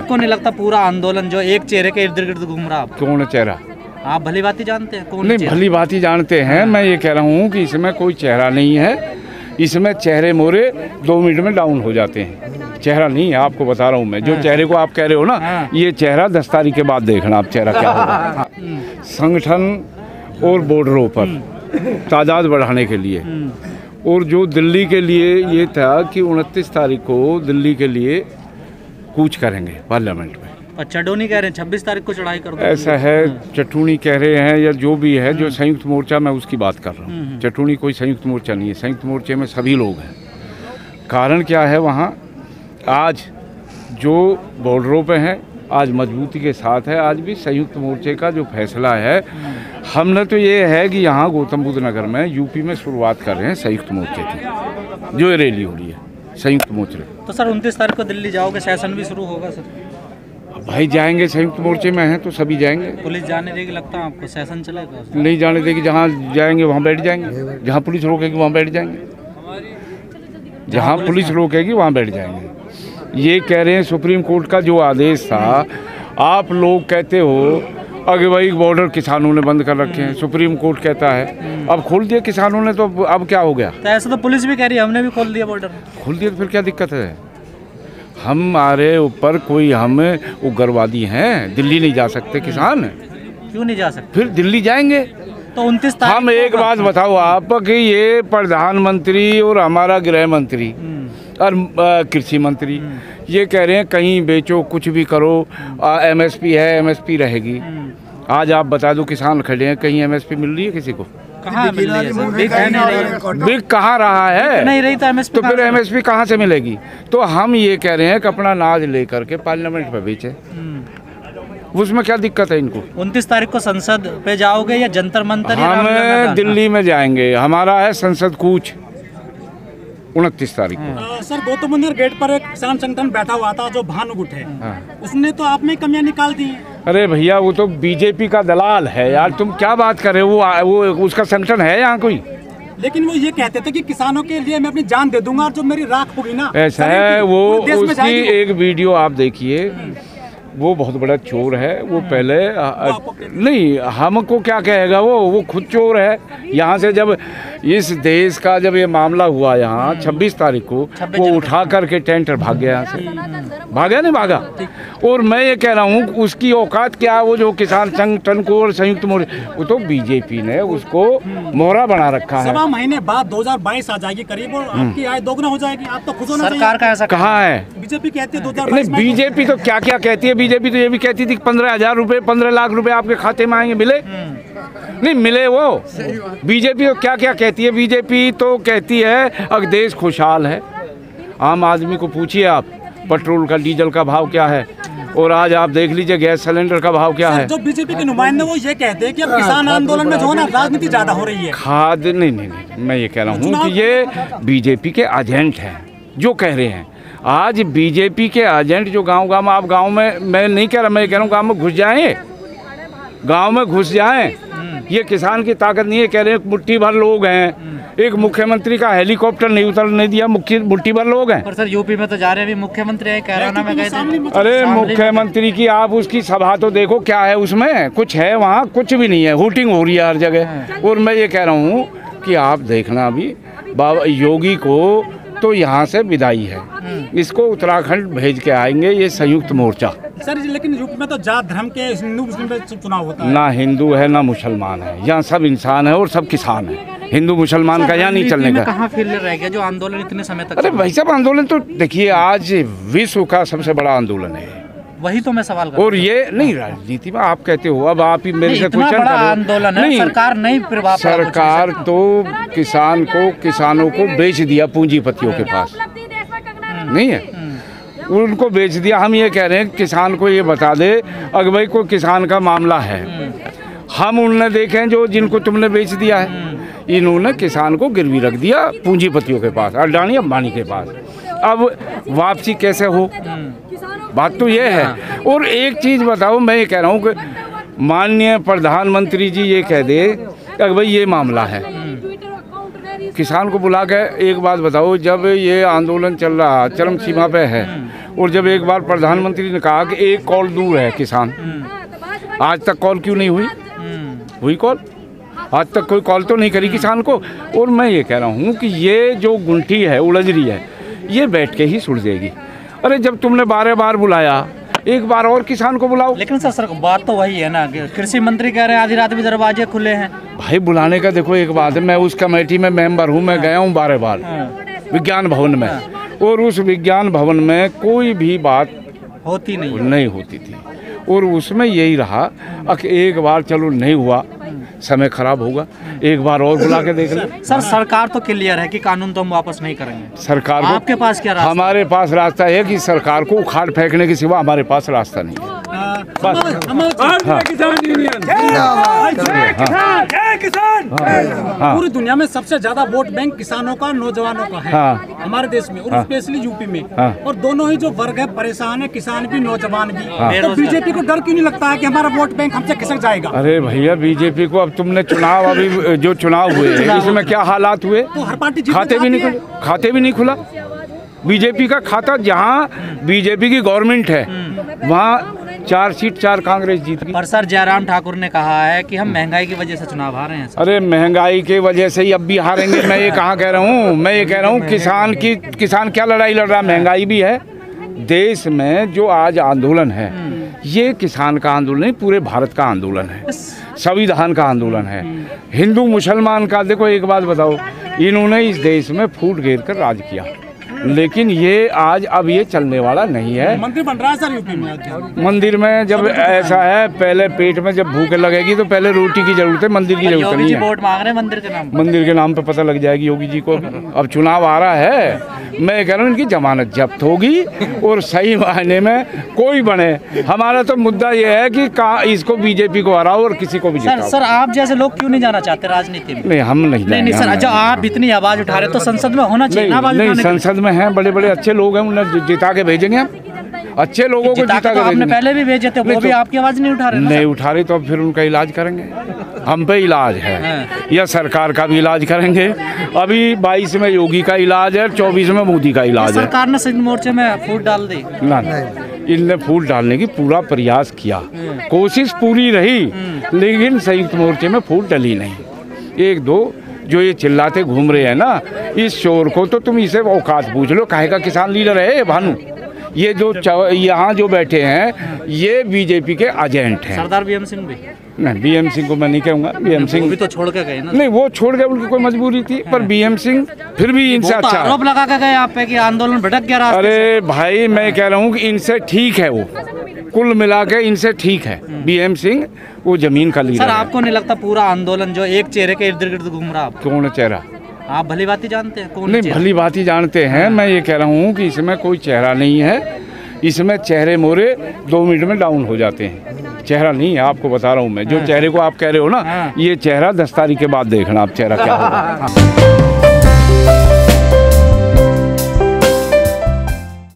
आपको नहीं लगता पूरा आंदोलन जो एक चेहरे के इर्द गिर्द घूम रहा? कौन चेहरा? आप भली बात ही जानते हैं कौन? नहीं, भली बात ही जानते हैं। मैं ये कह रहा हूँ कि इसमें कोई चेहरा नहीं है। इसमें चेहरे मोरे 2 मिनट में डाउन हो जाते हैं। चेहरा नहीं है, आपको बता रहा हूँ मैं। जो चेहरे को आप कह रहे हो ना, ये चेहरा 10 तारीख के बाद देखना आप चेहरा क्या होगा। संगठन और बॉर्डरों पर तादाद बढ़ाने के लिए, और जो दिल्ली के लिए ये था कि 29 तारीख को दिल्ली के लिए कूच करेंगे पार्लियामेंट में। और चढ़ोनी कह रहे हैं 26 तारीख को चढ़ाई कर दो। ऐसा है, चटूनी कह रहे हैं या जो भी है, जो संयुक्त मोर्चा, मैं उसकी बात कर रहा हूँ। चटूनी कोई संयुक्त मोर्चा नहीं है। संयुक्त मोर्चे में सभी लोग हैं। कारण क्या है, वहाँ आज जो बॉर्डरों पे हैं, आज मजबूती के साथ है। आज भी संयुक्त मोर्चे का जो फैसला है, हमने तो ये है कि यहाँ गौतम बुद्ध नगर में यूपी में शुरुआत कर रहे हैं संयुक्त मोर्चे की, जो रैली हो रही है संयुक्त मोर्चे। तो सर 29 तारीख को दिल्ली जाओगे, सेशन भी शुरू होगा सर? भाई जाएंगे, संयुक्त मोर्चे में हैं तो सभी जाएंगे। पुलिस जाने देगी लगता है आपको? सेशन चलेगा? नहीं जाने देगी। जहाँ जाएंगे वहाँ बैठ जाएंगे, जहाँ पुलिस रोकेगी वहाँ बैठ जाएंगे, जहाँ पुलिस रोकेगी वहाँ बैठ जाएंगे। ये कह रहे हैं सुप्रीम कोर्ट का जो आदेश था, आप लोग कहते हो अगे भाई बॉर्डर किसानों ने बंद कर रखे हैं, सुप्रीम कोर्ट कहता है। अब खोल दिया किसानों ने, तो अब क्या हो गया? तो ऐसा तो पुलिस भी कह रही है हमने भी खोल दिया बॉर्डर। खोल दिया तो फिर क्या दिक्कत है? हमारे ऊपर कोई हम उग्रवादी हैं? दिल्ली नहीं जा सकते किसान? क्यों नहीं जा सकते? फिर दिल्ली जाएंगे। तो 29 तारीख हम एक बात बताओ आप कि ये प्रधानमंत्री और हमारा गृह मंत्री और कृषि मंत्री ये कह रहे हैं कहीं बेचो, कुछ भी करो, एमएसपी है, एमएसपी रहेगी। आज आप बता दो, किसान खड़े हैं, कहीं एमएसपी मिल रही है किसी को? कहाँ मिल रही है? बिक कहाँ रहा है? नहीं रही तो एमएसपी, तो फिर एमएसपी कहाँ से मिलेगी? तो हम ये कह रहे हैं कि अपना अनाज लेकर के पार्लियामेंट पे बेचे, उसमें क्या दिक्कत है इनको? 29 तारीख को संसद पे जाओगे या जंतर मंतर? हम दिल्ली में जाएंगे, हमारा है संसद कूच 29 तारीख को। सर गौतम बुद्ध गेट पर एक किसान संगठन बैठा हुआ था जो भानुगुट है, उसने तो आप में कमियां निकाल दी। अरे भैया वो तो बीजेपी का दलाल है यार, तुम क्या बात कर रहे हो? वो उसका संगठन है यहाँ कोई? लेकिन वो ये कहते थे कि किसानों के लिए मैं अपनी जान दे दूंगा और जो मेरी राख होगी ना। ऐसा है, वो उसकी एक वीडियो आप देखिए, वो बहुत बड़ा चोर है। वो पहले नहीं, हमको क्या कहेगा वो खुद चोर है। यहाँ से जब इस देश का जब ये मामला हुआ यहाँ 26 तारीख को, वो उठा करके टेंटर भाग गया यहाँ से। भागा नहीं भागा? और मैं ये कह रहा हूँ उसकी औकात क्या? वो जो किसान संगठन को और संयुक्त मोर्चा, वो तो बीजेपी ने उसको मोहरा बना रखा है। 7 महीने बाद 2022 आ जाएगी करीब, और आपकी आय दोगुना हो जाएगी। आप तो खुश होना चाहिए। सरकार का ऐसा कहाँ है? बीजेपी कहती है 2022 में। बीजेपी तो क्या क्या कहती है? बीजेपी तो ये भी कहती थी 15,000 रुपए, 15 लाख रुपए आपके खाते में आएंगे। मिले? नहीं मिले। वो बीजेपी तो क्या क्या कहती है? बीजेपी तो कहती है अब देश खुशहाल है। आम आदमी को पूछिए आप, पेट्रोल का, डीजल का भाव क्या है, और आज आप देख लीजिए गैस सिलेंडर का भाव क्या है। जो बीजेपी के नुमाइंदे वो ये कहते हैं कि अब किसान आंदोलन में जो है ना राजनीति ज्यादा हो रही है। खाद नहीं, मैं ये कह रहा हूँ कि ये बीजेपी के एजेंट हैं जो कह रहे हैं। आज बीजेपी के एजेंट जो गांव गांव, आप गांव में, मैं नहीं कह रहा, मैं कह रहा हूँ गांव में घुस जाएं, गांव में घुस जाएं। ये किसान की ताकत नहीं है। कह रहे हैं मुट्ठी भर लोग हैं, एक मुख्यमंत्री का हेलीकॉप्टर नहीं उतरने दिया, मुट्ठी भर लोग हैं। पर सर यूपी में तो जा रहे हैं, अभी मुख्यमंत्री है, कैराना में गए थे। अरे मुख्यमंत्री की आप उसकी सभा तो देखो, क्या है उसमें? कुछ है वहाँ? कुछ भी नहीं है। हुटिंग हो रही है हर जगह। और मैं ये कह रहा हूँ कि आप देखना, अभी बाबा योगी को तो यहाँ से विदाई है, इसको उत्तराखंड भेज के आएंगे ये संयुक्त मोर्चा। सर लेकिन यूपी में तो जात धर्म के हिंदू मुस्लिम पे चुनाव होता है। ना हिंदू है ना मुसलमान है, यहाँ सब इंसान है और सब किसान है। हिंदू मुसलमान का यहाँ नहीं चलने का। कहाँ फील्ड रह गया जो आंदोलन इतने समय तक? अरे भाई साहब, आंदोलन तो देखिए आज विश्व का सबसे बड़ा आंदोलन है। वही तो मैं सवाल कर। और ये नहीं, राजनीति में आप कहते हो, अब आप ही मेरे से क्वेश्चन कर रहे हो। आंदोलन है, सरकार नहीं, सरकार तो किसानों को बेच दिया पूंजीपतियों के पास, नहीं है, उनको बेच दिया। हम ये कह रहे हैं किसान को ये बता दे, अगर भाई कोई किसान का मामला है, हम उनने देखें जो जिनको तुमने बेच दिया है, इन्होंने किसान को गिरवी रख दिया पूंजीपतियों के पास, अडानी अंबानी के पास। अब वापसी कैसे हो? बात तो ये है। और एक चीज़ बताओ, मैं ये कह रहा हूँ कि माननीय प्रधानमंत्री जी ये कह दे कि भाई ये मामला है, किसान को बुला के एक बात बताओ, जब ये आंदोलन चल रहा चरम सीमा पे है और जब एक बार प्रधानमंत्री ने कहा कि एक कॉल दूर है किसान, आज तक कॉल क्यों नहीं हुई? हुई कॉल? आज तक कोई कॉल तो नहीं करी किसान को। और मैं ये कह रहा हूँ कि ये जो गुंठी है, उलझ रही है, ये बैठ के ही सुलझेगी। अरे जब तुमने 12 बार बुलाया, एक बार और किसान को बुलाओ। लेकिन सर बात तो वही है ना, कृषि मंत्री कह रहे हैं आधी रात भी दरवाजे खुले हैं। भाई बुलाने का देखो एक बात है, मैं उस कमेटी में मेंबर हूँ, मैं गया हूँ 12 बार विज्ञान भवन में, और उस विज्ञान भवन में कोई भी बात होती नहीं होती थी। और उसमें यही रहा कि एक बार चलो नहीं हुआ, समय खराब होगा, एक बार और बुला के देख लें। सर सरकार तो क्लियर है कि कानून तो हम वापस नहीं करेंगे। सरकार को, आपके पास क्या रास्ता? हमारे पास रास्ता है कि सरकार को उखाड़ फेंकने के सिवा हमारे पास रास्ता नहीं है। पूरी दुनिया में सबसे ज्यादा वोट बैंक किसानों का, नौजवानों का है हमारे देश में, और स्पेशली यूपी में। और दोनों ही जो वर्ग है परेशान है, किसान भी नौजवान भी। तो बीजेपी को डर क्यों नहीं लगता है कि हमारा वोट बैंक हमसे खिसक जाएगा? अरे भैया बीजेपी को, अब तुमने चुनाव, अभी जो चुनाव हुए इसमें क्या हालात हुए? तो हर पार्टी खाते भी नहीं खुला बीजेपी का खाता। जहाँ बीजेपी की गवर्नमेंट है वहाँ 4 सीट 4 कांग्रेस जीत गई। पर सर जयराम ठाकुर ने कहा है कि हम महंगाई की वजह से चुनाव हारे हैं। अरे महंगाई की वजह से ही अब भी हारेंगे, मैं ये कहाँ कह रहा हूँ। मैं ये कह रहा हूँ किसान क्या लड़ाई लड़ रहा है? महंगाई भी है देश में। जो आज आंदोलन है ये किसान का आंदोलन नहीं, पूरे भारत का आंदोलन है, संविधान का आंदोलन है, हिंदू मुसलमान का। देखो एक बात बताओ, इन्होंने इस देश में फूट घेर कर राज किया, लेकिन ये आज अब ये चलने वाला नहीं है। मंदिर बन रहा है सर यूपी में। मंदिर में जब ऐसा है, पहले पेट में जब भूख लगेगी तो पहले रोटी की जरूरत है, मंदिर की जरूरत नहीं है। वोट मांग रहे हैं मंदिर के नाम। मंदिर के नाम पे पता लग जाएगी योगी जी को। अब चुनाव आ रहा है, मैं कह रहा हूँ इनकी जमानत जब्त होगी और सही मायने में कोई बने। हमारा तो मुद्दा ये है कि इसको बीजेपी को हराओ और किसी को भी जिताओ। सर आप जैसे लोग क्यों नहीं जाना चाहते राजनीति में? नहीं, हम नहीं सर, जो आप इतनी आवाज उठा रहे तो संसद में होना चाहिए ना आवाज उठाने। संसद में हैं बड़े बड़े अच्छे लोग हैं, उन्हें जिता के भेजेंगे हम। अच्छे लोगों को जिता के आपने पहले भी भेजे थे, वो भी आपकी आवाज नहीं उठा रहे। नहीं उठा रहे तो अब फिर उनका इलाज करेंगे। हम पे इलाज है या सरकार का भी इलाज करेंगे। अभी 22 में योगी का इलाज है, 24 में मोदी का इलाज है। सरकार ने संयुक्त मोर्चे में फूट डाल दी ना, इनने फूट डालने की पूरा प्रयास किया, कोशिश पूरी रही, लेकिन संयुक्त मोर्चे में फूट डली नहीं। एक दो जो ये चिल्लाते घूम रहे हैं ना, इस शोर को तो तुम इसे औकात पूछ लो, काहे का किसान लीडर है भानु। ये जो यहाँ जो बैठे हैं ये बीजेपी के एजेंट हैं। सरदार बीएम सिंह भी नहीं, बीएम सिंह को मैं नहीं कहूँगा। बीएम सिंह भी तो छोड़ के गए ना। नहीं, वो छोड़ गए, उनकी कोई मजबूरी थी। पर बीएम सिंह फिर भी इनसे अच्छा आरोप लगा के गए आप पे कि आंदोलन भटक गया रास्ते से। अरे भाई मैं कह रहा हूँ कि इनसे ठीक है, वो कुल मिला के इनसे ठीक है। बीएम सिंह वो जमीन का लीडर। सर आपको नहीं लगता पूरा आंदोलन जो एक चेहरे के इर्द गिर्द घूम रहा? कौन है चेहरा? आप भली बात ही जानते हैं कौन? नहीं, भली बात ही जानते हैं। मैं ये कह रहा हूँ कि इसमें कोई चेहरा नहीं है, इसमें चेहरे मोरे 2 मिनट में डाउन हो जाते हैं। चेहरा नहीं है, आपको बता रहा हूँ मैं। जो चेहरे को आप कह रहे हो ना, ये चेहरा 10 तारीख के बाद देखना आप चेहरा क्या होगा।